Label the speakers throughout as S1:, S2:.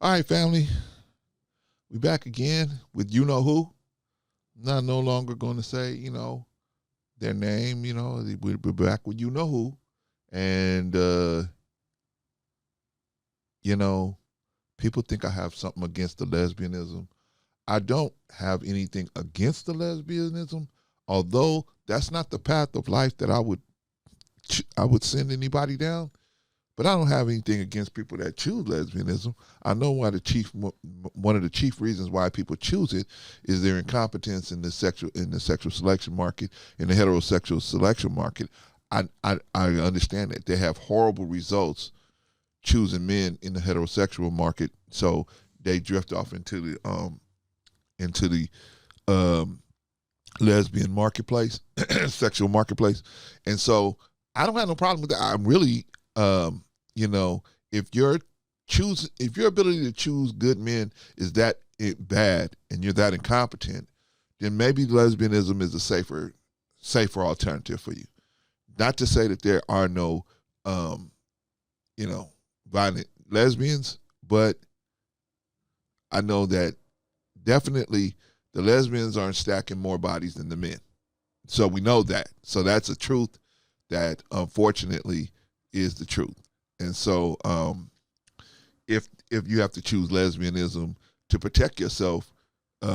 S1: All right, family. We back again with you know who. I'm no longer going to say, their name, we're back with you know who. And, you know, people think I have something against the lesbianism. I don't have anything against the lesbianism, although that's not the path of life that I would send anybody down. But I don't have anything against people that choose lesbianism. I know one of the chief reasons why people choose it is their incompetence in the sexual selection market, in the heterosexual selection market. I understand that they have horrible results choosing men in the heterosexual market, so they drift off into the lesbian marketplace, sexual marketplace, and so I don't have no problem with that. I'm really if your ability to choose good men is that bad and you're that incompetent, then maybe lesbianism is a safer alternative for you. Not to say that there are no violent lesbians, but I know that definitely the lesbians aren't stacking more bodies than the men. So we know that. So that's a truth that unfortunately is the truth. And so if you have to choose lesbianism to protect yourself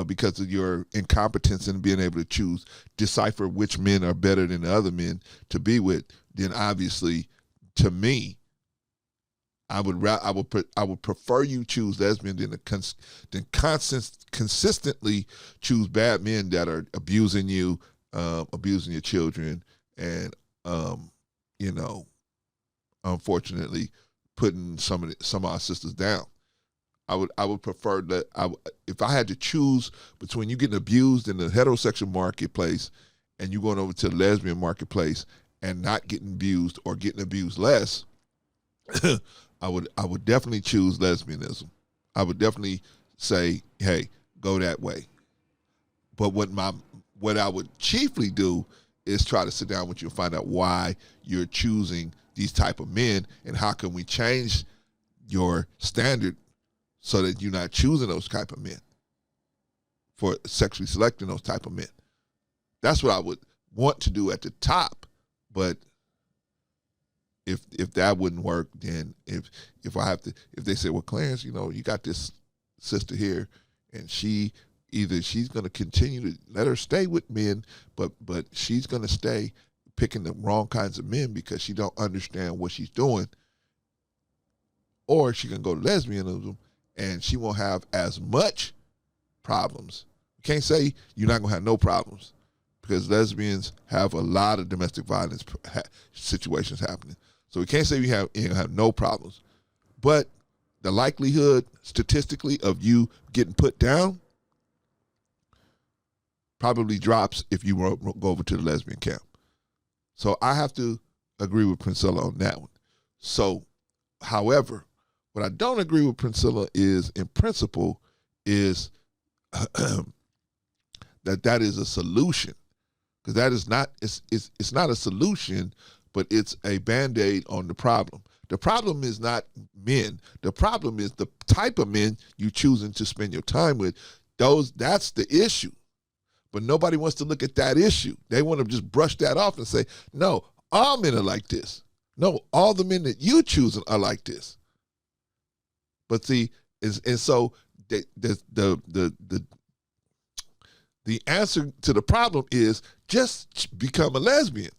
S1: because of your incompetence in being able to decipher which men are better than the other men to be with, then obviously, to me, I would prefer you choose lesbian than consistently choose bad men that are abusing you, abusing your children, and unfortunately, putting some of our sisters down. I would prefer that if I had to choose between you getting abused in the heterosexual marketplace and you going over to the lesbian marketplace and not getting abused or getting abused less, I would definitely choose lesbianism. I would definitely say, hey, go that way. But what I would chiefly do is try to sit down with you and find out why you're choosing these type of men and how can we change your standard so that you're not choosing those type of men for sexually selecting those type of men. That's what I would want to do at the top. But if that wouldn't work, then if they say, well, Clarence, you got this sister here and she's going to continue to let her stay with men, but she's going to stay picking the wrong kinds of men because she don't understand what she's doing, or she can go to lesbianism and she won't have as much problems. You can't say you're not going to have no problems because lesbians have a lot of domestic violence situations happening. So we can't say you're going to have no problems. But the likelihood statistically of you getting put down probably drops if you go over to the lesbian camp. So I have to agree with Priscilla on that one. So, however, what I don't agree with Priscilla is, in principle, is that is a solution, because that is not it's not a solution, but it's a Band-Aid on the problem. The problem is not men. The problem is the type of men you choosing to spend your time with. That's the issue. But nobody wants to look at that issue. They want to just brush that off and say, no, all men are like this. No, all the men that you choose are like this. But see, and so the answer to the problem is just become a lesbian.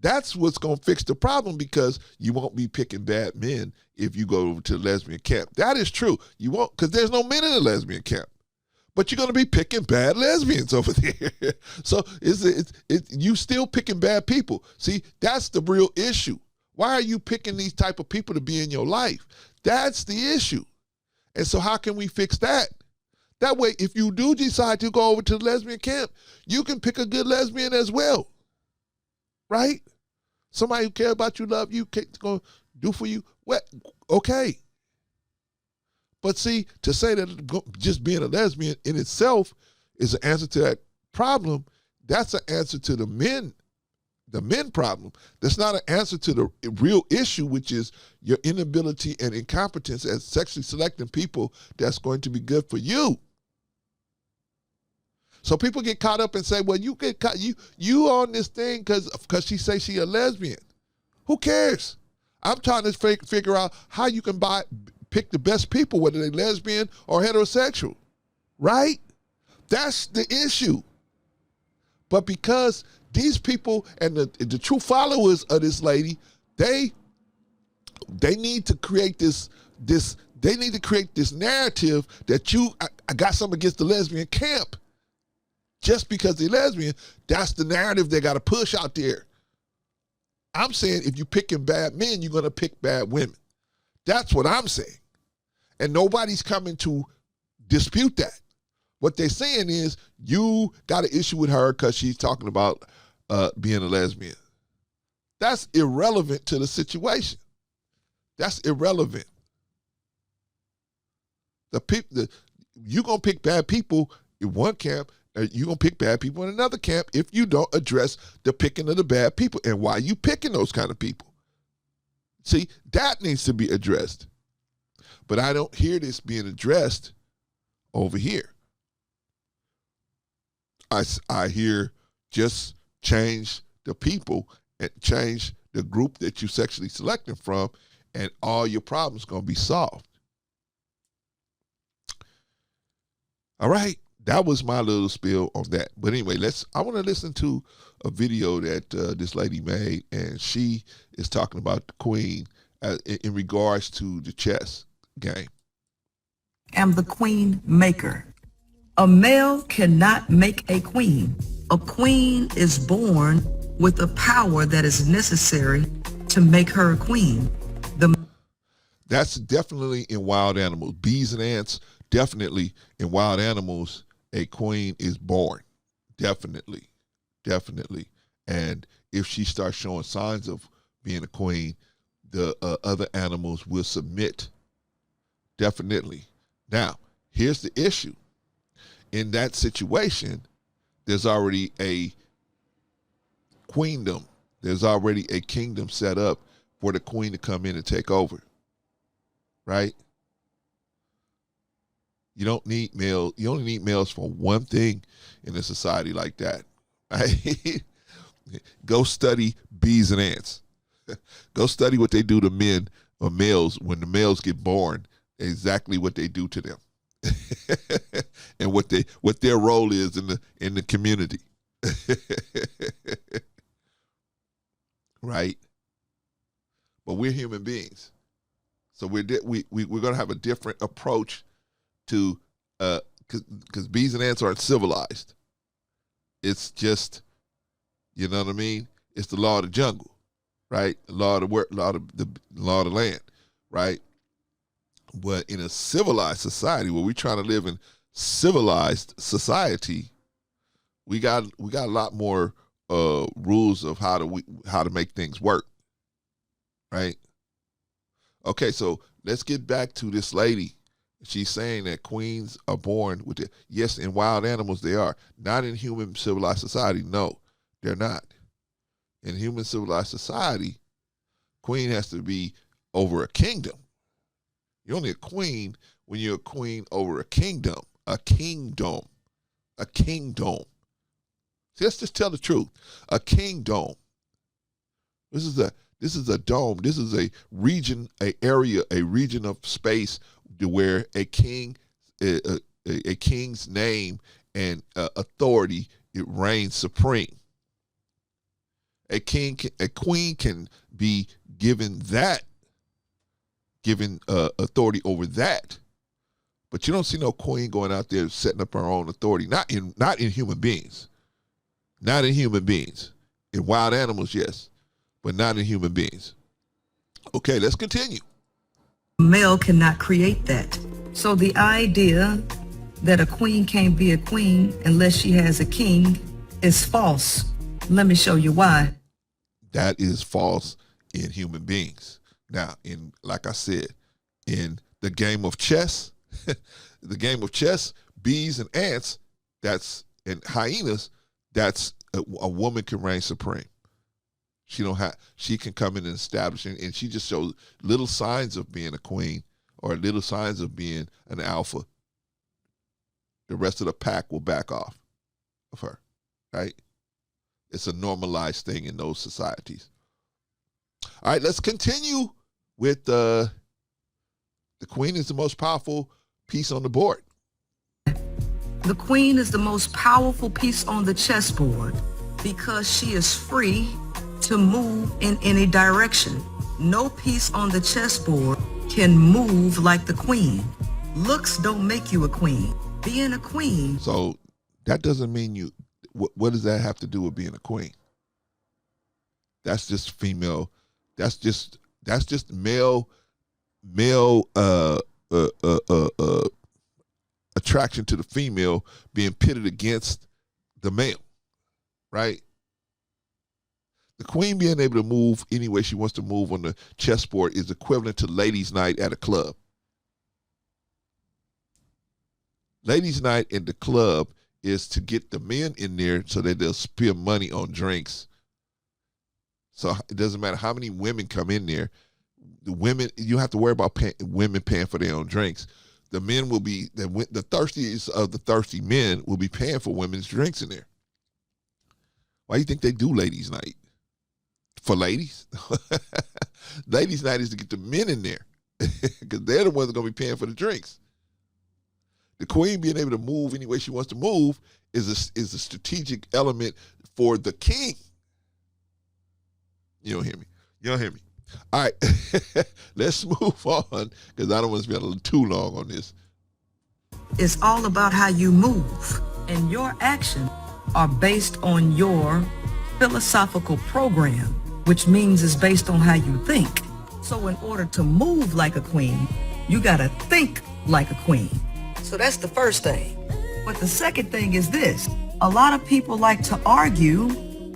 S1: That's what's going to fix the problem, because you won't be picking bad men if you go over to the lesbian camp. That is true. You won't, because there's no men in the lesbian camp. But you're going to be picking bad lesbians over there. So you still picking bad people. See, that's the real issue. Why are you picking these type of people to be in your life? That's the issue. And so how can we fix that? That way, if you do decide to go over to the lesbian camp, you can pick a good lesbian as well. Right? Somebody who cares about you, love you, going to do for you. Well, okay. But see, to say that just being a lesbian in itself is an answer to that problem, that's an answer to the men the men problem. That's not an answer to the real issue, which is your inability and incompetence at sexually selecting people that's going to be good for you. So people get caught up and say, well, you get caught, you on this thing because she say she a lesbian. Who cares? I'm trying to figure out how you can pick the best people, whether they're lesbian or heterosexual, right? That's the issue. But because these people and the true followers of this lady, they need to create this they need to create this narrative that I got something against the lesbian camp. Just because they're lesbian, that's the narrative they got to push out there. I'm saying if you're picking bad men, you're going to pick bad women. That's what I'm saying. And nobody's coming to dispute that. What they're saying is you got an issue with her because she's talking about being a lesbian. That's irrelevant to the situation. That's irrelevant. You're going to pick bad people in one camp, and you're going to pick bad people in another camp if you don't address the picking of the bad people and why you picking those kind of people. See, that needs to be addressed. But I don't hear this being addressed over here. I hear just change the people and change the group that you're sexually selecting from, and all your problems going to be solved. All right, that was my little spiel on that. But anyway, I want to listen to a video that this lady made, and she is talking about the queen in regards to the chess game.
S2: Am the queen maker. A male cannot make a queen. A queen is born with the power that is necessary to make her a queen.
S1: That's definitely in wild animals. Bees and ants, definitely in wild animals, a queen is born. Definitely. Definitely. And if she starts showing signs of being a queen, the other animals will submit. Definitely. Now, here's the issue. In that situation, there's already a queendom. There's already a kingdom set up for the queen to come in and take over. Right? You don't need males. You only need males for one thing in a society like that. Right? Go study bees and ants. Go study what they do to men or males when the males get born, exactly what they do to them. And what their role is in the community. Right? But we're human beings. So we're going to have a different approach to because bees and ants aren't civilized. It's just, you know what I mean? It's the law of the jungle, right? The law of the land, right? But in a civilized society, where we're trying to live in civilized society, we got a lot more rules of how to make things work, right? Okay, so let's get back to this lady. She's saying that queens are born with it. Yes, in wild animals they are. Not in human civilized society. No, they're not. In human civilized society, queen has to be over a kingdom. You're only a queen when you're a queen over a kingdom. A kingdom. A kingdom. See, let's just tell the truth. A kingdom. This is a dome. This is a region, a area, a region of space where a king, a king's name and authority, it reigns supreme. A queen can be given authority over that, but you don't see no queen going out there setting up her own authority. Not in human beings. Not in human beings. In wild animals, yes, but not in human beings. Okay, let's continue.
S2: A male cannot create that. So the idea that a queen can't be a queen unless she has a king is false. Let me show you why.
S1: That is false in human beings. Now, like I said, in the game of chess, bees and ants, and hyenas, that's a woman can reign supreme. She can come in and establish, and she just shows little signs of being a queen or little signs of being an alpha. The rest of the pack will back off of her, right? It's a normalized thing in those societies. All right, let's continue with the queen is the most powerful piece on the board.
S2: The queen is the most powerful piece on the chessboard because she is free to move in any direction. No piece on the chessboard can move like the queen. Looks don't make you a queen. Being a queen.
S1: So that doesn't mean you, what does that have to do with being a queen? That's just female. That's just male attraction to the female being pitted against the male, right? The queen being able to move any way she wants to move on the chessboard is equivalent to ladies' night at a club. Ladies' night in the club is to get the men in there so that they'll spend money on drinks. So it doesn't matter how many women come in there. The women, you don't have to worry about women paying for their own drinks. The men will be, the thirstiest of the thirsty men will be paying for women's drinks in there. Why do you think they do ladies' night? For ladies? Ladies' night is to get the men in there because they're the ones that are going to be paying for the drinks. The queen being able to move any way she wants to move is a strategic element for the king. You don't hear me. You don't hear me. All right, let's move on because I don't want to spend too long on this.
S2: It's all about how you move, and your actions are based on your philosophical program, which means it's based on how you think. So in order to move like a queen, you gotta think like a queen. So that's the first thing. But the second thing is this. A lot of people like to argue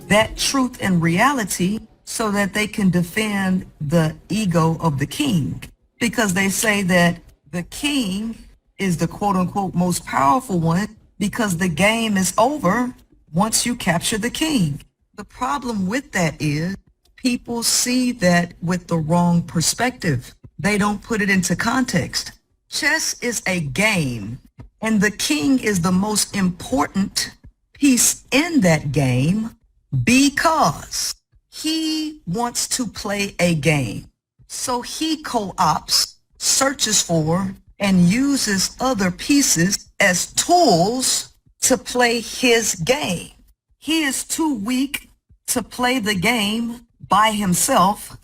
S2: that truth and reality so that they can defend the ego of the king, because they say that the king is the quote unquote most powerful one because the game is over once you capture the king. The problem with that is people see that with the wrong perspective. They don't put it into context. Chess is a game, and the king is the most important piece in that game because he wants to play a game. So he co-ops, searches for, and uses other pieces as tools to play his game. He is too weak to play the game by himself.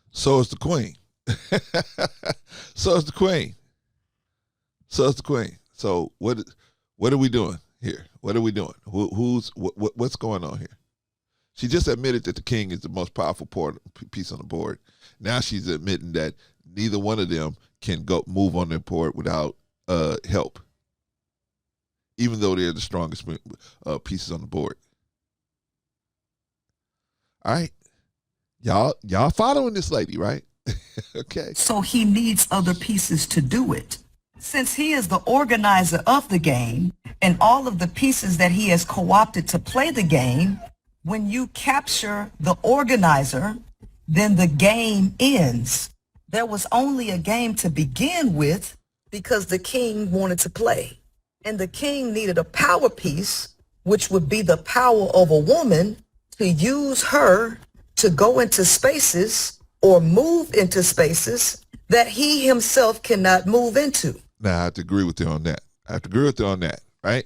S1: So is the queen. So is the queen. So is the queen. So what are we doing here? What are we doing? What's going on here? She just admitted that the king is the most powerful piece on the board. Now she's admitting that neither one of them can go move on their board without help, even though they're the strongest pieces on the board. All right, y'all following this lady, right? Okay.
S2: So he needs other pieces to do it. Since he is the organizer of the game and all of the pieces that he has co-opted to play the game, when you capture the organizer, then the game ends. There was only a game to begin with because the king wanted to play. And the king needed a power piece, which would be the power of a woman, to use her to go into spaces or move into spaces that he himself cannot move into.
S1: Now, I have to agree with you on that. Right?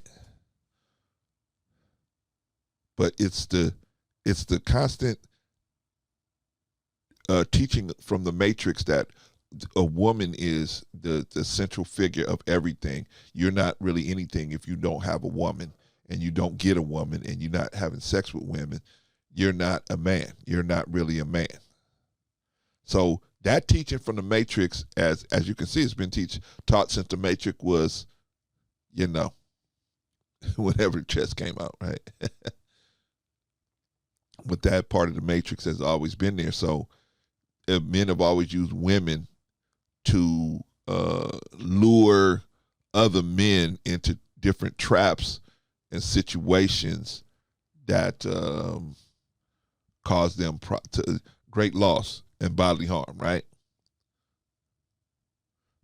S1: But it's the constant teaching from the Matrix that a woman is the central figure of everything. You're not really anything if you don't have a woman, and you don't get a woman, and you're not having sex with women. You're not a man. You're not really a man. So that teaching from the Matrix, as you can see, it's been taught since the Matrix was, whenever chess came out, right? But that part of the Matrix has always been there. So men have always used women to lure other men into different traps and situations that cause them to great loss and bodily harm, right?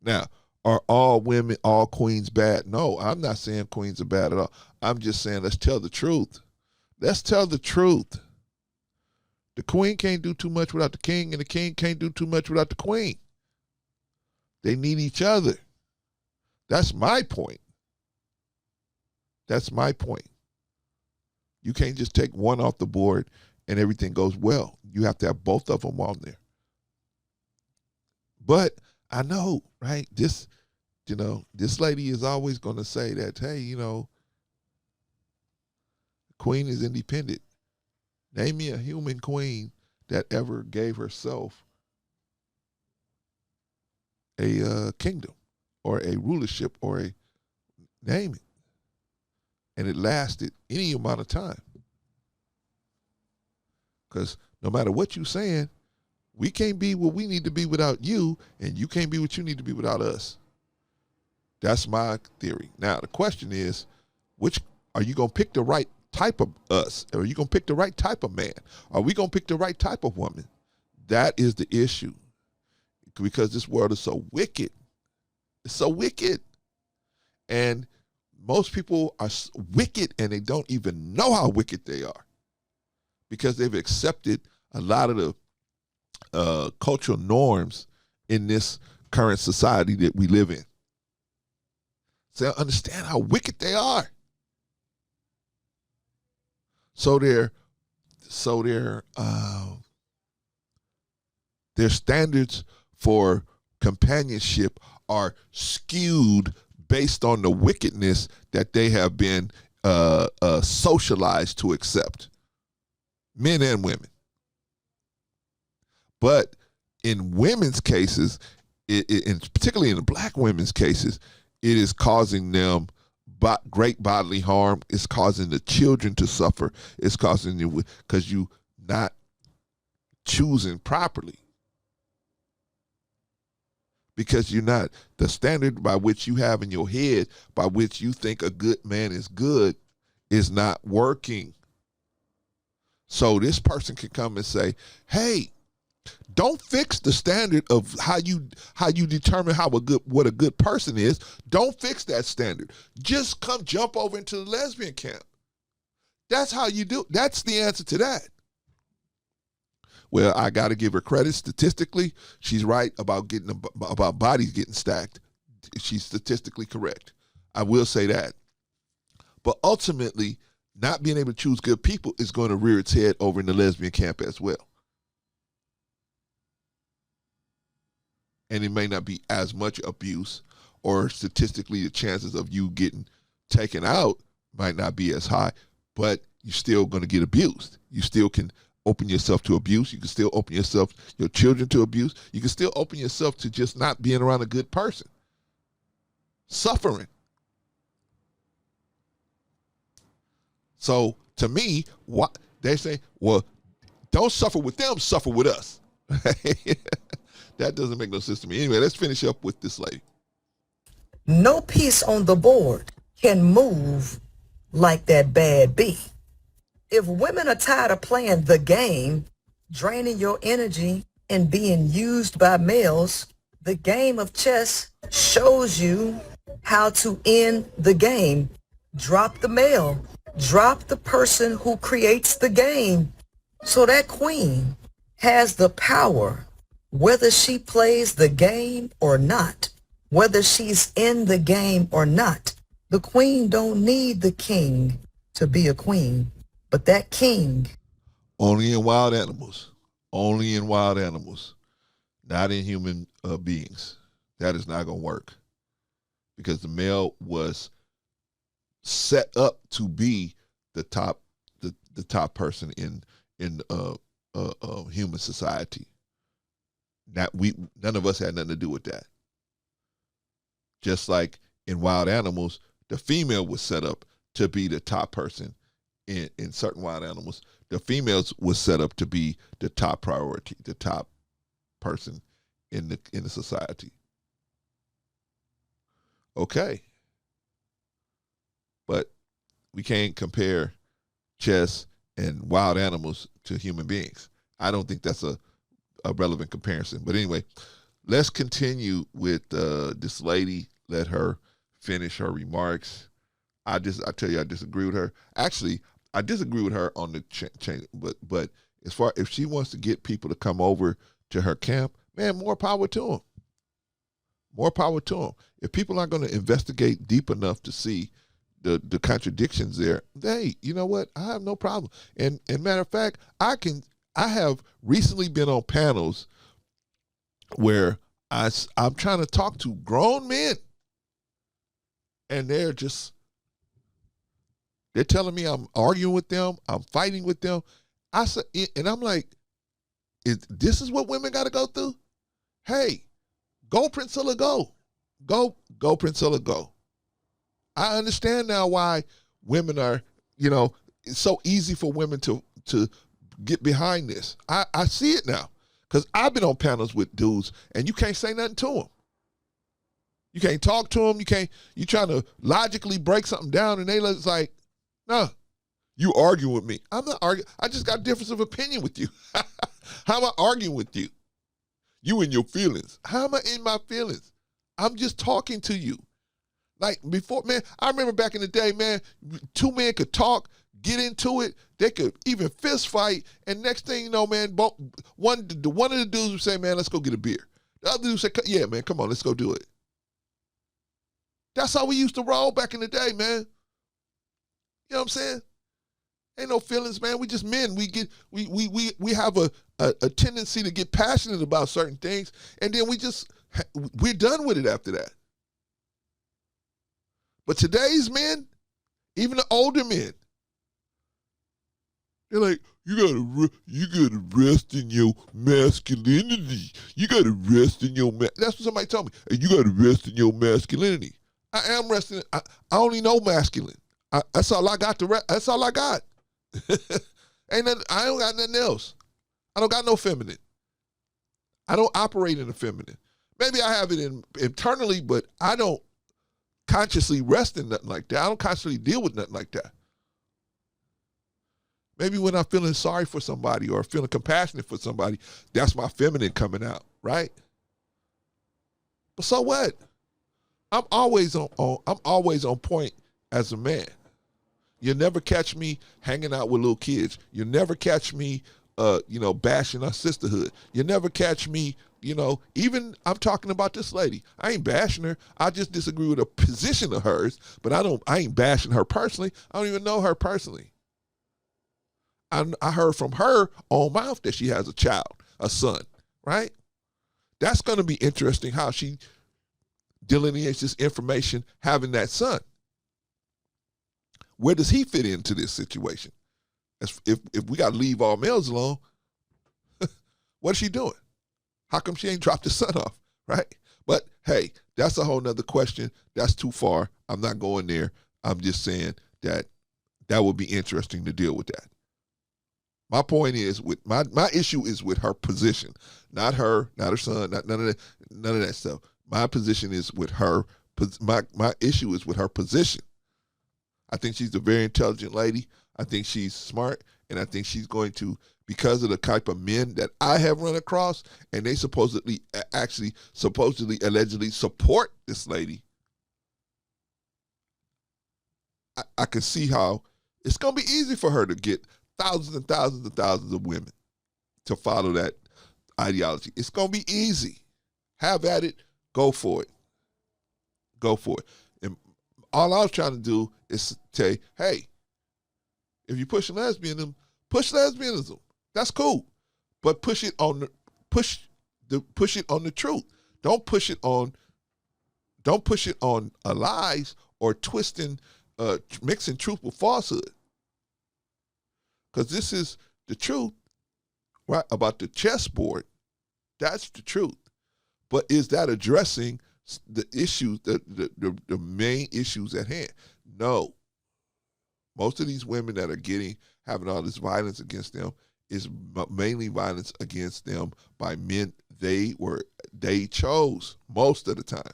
S1: Now, are all women, all queens bad? No, I'm not saying queens are bad at all. I'm just saying let's tell the truth. Let's tell the truth. The queen can't do too much without the king, and the king can't do too much without the queen. They need each other. That's my point. That's my point. You can't just take one off the board and everything goes well. You have to have both of them on there. But I know, right? This lady is always going to say that, hey, queen is independent. Name me a human queen that ever gave herself a kingdom or a rulership or a name it. And it lasted any amount of time. Because no matter what you're saying, we can't be what we need to be without you, and you can't be what you need to be without us. That's my theory. Now, the question is, which are you going to pick the right type of us? Or are you going to pick the right type of man? Are we going to pick the right type of woman? That is the issue. Because this world is so wicked. It's so wicked. And most people are wicked and they don't even know how wicked they are because they've accepted a lot of the cultural norms in this current society that we live in. So they understand how wicked they are. So their standards for companionship are skewed based on the wickedness that they have been socialized to accept, men and women. But in women's cases, particularly in the black women's cases, it is causing them great bodily harm. It's causing the children to suffer. It's causing you because you not choosing properly. Because you're not, the standard by which you have in your head, by which you think a good man is good, is not working. So this person can come and say, hey, don't fix the standard of how you determine what a good person is. Don't fix that standard. Just come jump over into the lesbian camp. That's how you do. That's the answer to that. Well, I got to give her credit. Statistically, she's right about bodies getting stacked. She's statistically correct. I will say that. But ultimately, not being able to choose good people is going to rear its head over in the lesbian camp as well. And it may not be as much abuse, or statistically the chances of you getting taken out might not be as high, but you're still going to get abused. You still can open yourself to abuse. You can still open your children to abuse. You can still open yourself to just not being around a good person. Suffering. So to me, what they say, well, don't suffer with them, suffer with us. That doesn't make no sense to me. Anyway, let's finish up with this lady.
S2: No piece on the board can move like that bad bee. If women are tired of playing the game, draining your energy and being used by males, the game of chess shows you how to end the game. Drop the male. Drop the person who creates the game. So that queen has the power, whether she plays the game or not, whether she's in the game or not. The queen don't need the king to be a queen. But that king.
S1: Only in wild animals. Only in wild animals. Not in human beings. That is not going to work. Because the male was set up to be the top person in human society. None of us had nothing to do with that. Just like in wild animals, the female was set up to be the top person. In certain wild animals, the females was set up to be the top priority, the top person in the society. Okay. But we can't compare chess and wild animals to human beings. I don't think that's a relevant comparison. But anyway, let's continue with this lady. Let her finish her remarks. I tell you, I disagree with her. Actually, I disagree with her on the change. But as far if she wants to get people to come over to her camp, man, more power to them. More power to them. If people aren't going to investigate deep enough to see the contradictions there, hey, you know what? I have no problem. And matter of fact, I have recently been on panels where I'm trying to talk to grown men, and they're telling me I'm arguing with them, I'm fighting with them. I said, and I'm like, this is what women got to go through? Hey, go Priscilla, go. Go Priscilla, go. I understand now why women are, it's so easy for women to get behind this. I see it now because I've been on panels with dudes and you can't say nothing to them. You can't talk to them. You trying to logically break something down and they just like, no, you arguing with me. I'm not arguing. I just got a difference of opinion with you. How am I arguing with you? You in your feelings. How am I in my feelings? I'm just talking to you. Like before, man, I remember back in the day, man, two men could talk, get into it. They could even fist fight. And next thing you know, man, one of the dudes would say, man, let's go get a beer. The other dude would say, yeah, man, come on, let's go do it. That's how we used to roll back in the day, man. You know what I'm saying? Ain't no feelings, man. We just men. We have a tendency to get passionate about certain things, and then we're done with it after that. But today's men, even the older men, they're like, you gotta rest in your masculinity. You gotta rest in your that's what somebody told me. Hey, you gotta rest in your masculinity. I am resting. I only know masculine. That's all I got. That's all I got. I don't got nothing else. I don't got no feminine. I don't operate in the feminine. Maybe I have it internally, but I don't consciously rest in nothing like that. I don't consciously deal with nothing like that. Maybe when I'm feeling sorry for somebody or feeling compassionate for somebody, that's my feminine coming out, right? But so what? I'm always on point as a man. You'll never catch me hanging out with little kids. You'll never catch me, bashing our sisterhood. You'll never catch me, even I'm talking about this lady. I ain't bashing her. I just disagree with a position of hers, but I ain't bashing her personally. I don't even know her personally. I heard from her own mouth that she has a child, a son, right? That's going to be interesting how she delineates this information having that son. Where does he fit into this situation? If we got to leave all males alone, what is she doing? How come she ain't dropped the son off, right? But hey, that's a whole nother question. That's too far. I'm not going there. I'm just saying that would be interesting to deal with that. My point is with my issue is with her position, not her son, none of that stuff. My position is with her. My issue is with her position. I think she's a very intelligent lady. I think she's smart, and I think she's going to, because of the type of men that I have run across, and they supposedly, allegedly support this lady. I can see how it's going to be easy for her to get thousands and thousands and thousands of women to follow that ideology. It's going to be easy. Have at it. Go for it. Go for it. And all I was trying to do is say, hey, if you push lesbianism, push lesbianism. That's cool. But push it on the truth. Don't push it on lies or twisting, mixing truth with falsehood. Because this is the truth, right, about the chessboard. That's the truth. But is that addressing the issues, the main issues at hand? No. Most of these women that are having all this violence against them is mainly violence against them by men they chose most of the time.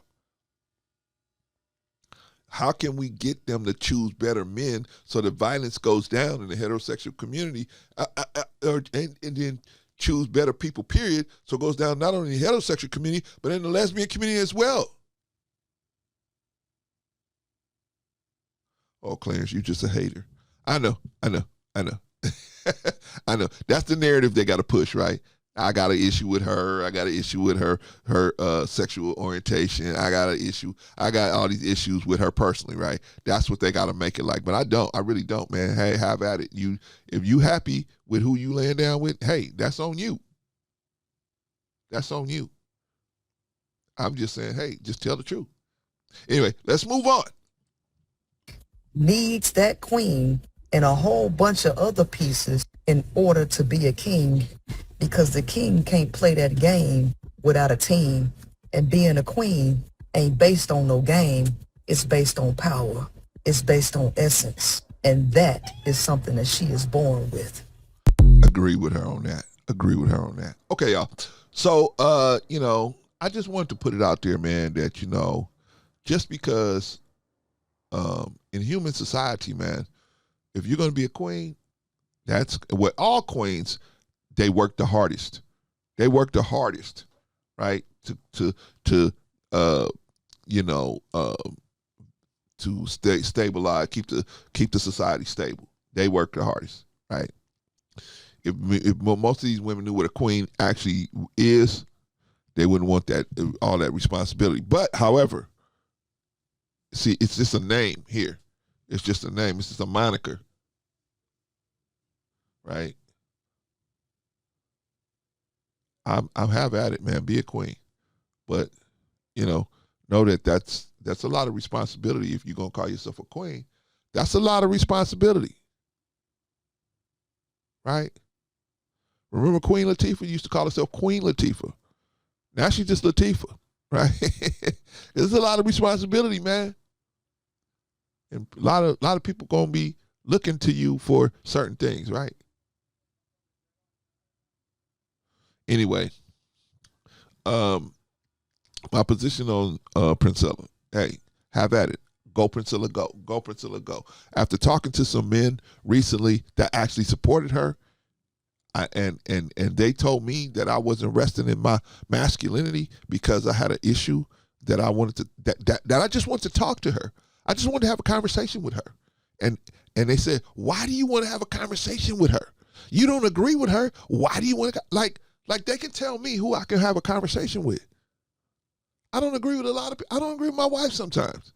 S1: How can we get them to choose better men so the violence goes down in the heterosexual community, and then choose better people, period, so it goes down not only in the heterosexual community, but in the lesbian community as well. Oh, Clarence, you're just a hater. I know. I know. That's the narrative they got to push, right? I got an issue with her. I got an issue with her sexual orientation. I got all these issues with her personally, right? That's what they got to make it like. But I don't. I really don't, man. Hey, have at it. If you happy with who you laying down with, hey, that's on you. That's on you. I'm just saying, hey, just tell the truth. Anyway, let's move on.
S2: Needs that queen and a whole bunch of other pieces in order to be a king, because the king can't play that game without a team. And being a queen ain't based on no game. It's based on power. It's based on essence. And that is something that she is born with.
S1: Agree with her on that. Okay, y'all. So, I just wanted to put it out there, man, that, just because in human society, man, if you're going to be a queen, that's what all queens, they work the hardest. They work the hardest, right? To stabilize, keep the society stable. They work the hardest, right? If most of these women knew what a queen actually is, they wouldn't want all that responsibility. But however, see, it's just a name here. It's just a name. It's just a moniker, right? I'm have at it, man. Be a queen, but know that that's a lot of responsibility. If you're gonna call yourself a queen, that's a lot of responsibility, right? Remember Queen Latifah used to call herself Queen Latifah. Now she's just Latifah, right? There's a lot of responsibility, man, and a lot of people gonna be looking to you for certain things, right? Anyway, my position on Princella. Hey, have at it. Go Princella, go. Go Princella, go. After talking to some men recently that actually supported her, and they told me that I wasn't resting in my masculinity because I had an issue that I wanted to that I just wanted to talk to her. I just wanted to have a conversation with her, and they said, why do you want to have a conversation with her? You don't agree with her. Why do you want to like they can tell me who I can have a conversation with. I don't agree with I don't agree with my wife sometimes,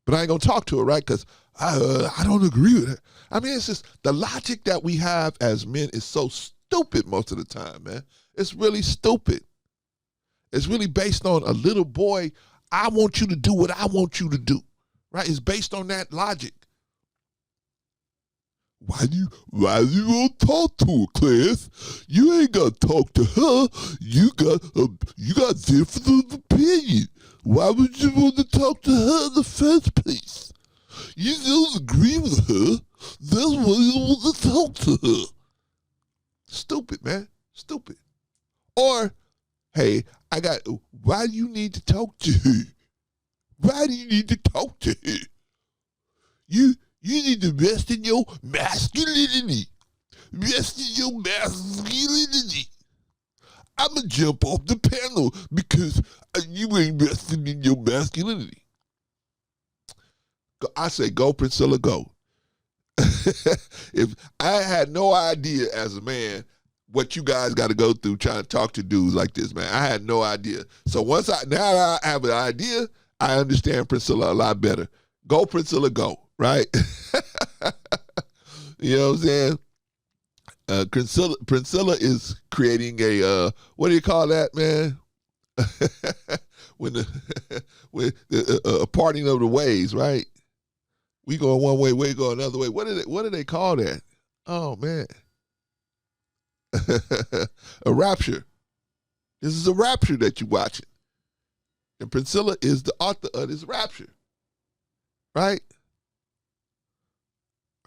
S1: but I ain't gonna talk to her, right? Because I don't agree with her. I mean, it's just the logic that we have as men is so stupid most of the time, man. It's really stupid. It's really based on a little boy. I want you to do what I want you to do, right? It's based on that logic. Why do you want to talk to her, Clarence? You ain't got to talk to her. You got different opinion. Why would you want to talk to her in the first place? You don't agree with her. That's why you want to talk to her. Stupid, man. Stupid. Or, hey, why do you need to talk to her? Why do you need to talk to her? You need to rest in your masculinity. Rest in your masculinity. I'm going to jump off the panel because you ain't resting in your masculinity. I say, go, Priscilla, go. If I had no idea as a man what you guys got to go through trying to talk to dudes like this, man, I had no idea. So now that I have an idea, I understand Priscilla a lot better. Go, Priscilla, go. Right? You know what I'm saying? Priscilla is creating a what do you call that, man? when a parting of the ways, right? We going one way, we go another way. What do they call that? Oh man, a rapture. This is a rapture that you're watching, and Priscilla is the author of this rapture, right?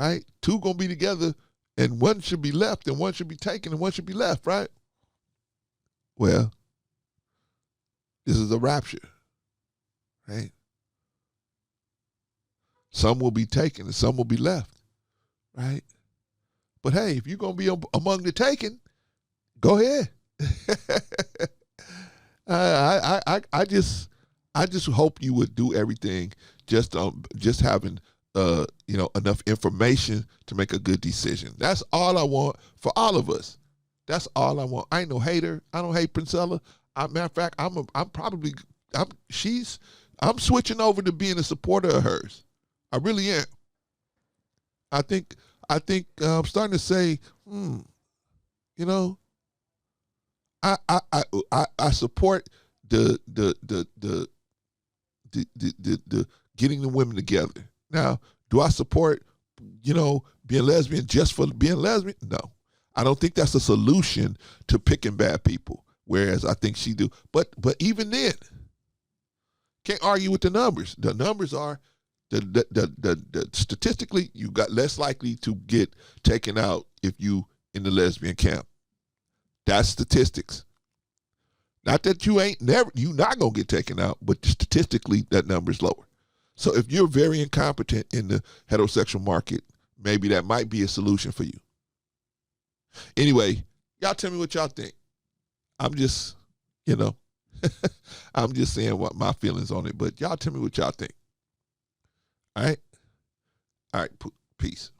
S1: Right? Two gonna be together, and one should be left, and one should be taken, and one should be left, right? Well, this is a rapture, right? Some will be taken and some will be left, right? But hey, if you're gonna be among the taken, go ahead. I just hope you would do everything just having enough information to make a good decision. That's all I want for all of us. That's all I want. I ain't no hater. I don't hate Princella. Matter of fact, I'm switching over to being a supporter of hers. I really am. I think I'm starting to say, I support the getting the women together. Now, do I support being lesbian just for being lesbian? No, I don't think that's a solution to picking bad people. Whereas I think she do. But even then, can't argue with the numbers. The numbers are the statistically you got less likely to get taken out if you in the lesbian camp. That's statistics. Not that you not gonna get taken out, but statistically that number is lower. So if you're very incompetent in the heterosexual market, maybe that might be a solution for you. Anyway, y'all tell me what y'all think. I'm just, I'm just saying what my feelings on it, but y'all tell me what y'all think. All right? All right, peace.